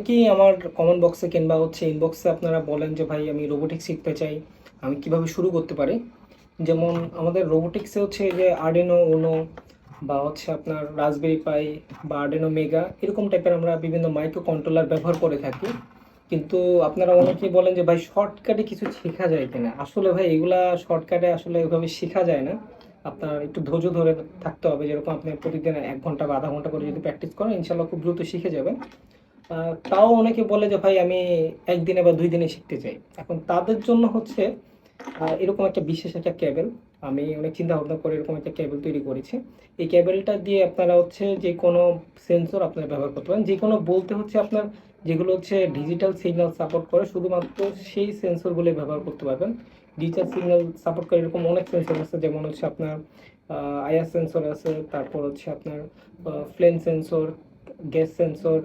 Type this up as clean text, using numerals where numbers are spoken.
অনেকেই আমার কমেন্ট বক্সে কিংবা ইনবক্সে আপনারা বলেন যে ভাই আমি রোবোটিক্স শিখতে চাই, আমি কিভাবে শুরু করতে পারি। যেমন আমাদের রোবোটিক্সে যে আর্ডিনো উনো বা আপনার রাসবেরি পাই বা আর্ডিনো মেগা এরকম টাইপের আমরা বিভিন্ন মাইক্রো কন্ট্রোলার ব্যবহার করে থাকি। কিন্তু আপনারা অনেকেই বলেন যে ভাই শর্টকাটে কিছু শেখা যায় কিনা। আসলে ভাই এগুলা শর্টকাটে আসলে ওইভাবে শেখা যায় না। আপনার একটু ধৈর্য ধরে থাকতে হবে। যেরকম আপনি প্রতিদিন 1 ঘন্টা বা আধা ঘন্টা করে যদি প্র্যাকটিস করেন, ইনশাল্লাহ খুব দ্রুত শিখে যাবেন। তাও অনেকে বলে যে ভাই আমি একদিনে বা 2 দিনে শিখতে চাই। এখন তাদের জন্য এরকম একটা বিশেষ একটা কেবল আমি অনেক চিন্তা ভাবনা করে এরকম একটা কেবল তৈরি করেছি। এই কেবলটা দিয়ে আপনারা যে কোনো সেন্সর আপনারা ব্যবহার করতে পারেন। যে কোনো বলতে আপনার যেগুলো ডিজিটাল সিগন্যাল সাপোর্ট করে, শুধুমাত্র সেই সেন্সরগুলো ব্যবহার করতে পারবেন। ডিজিটাল সিগন্যাল সাপোর্ট করে এরকম অনেক সেন্সর আছে, যেমন আপনার আইআর সেন্সর আছে, তারপর আপনার ফ্লেম সেন্সর, গ্যাস সেন্সর,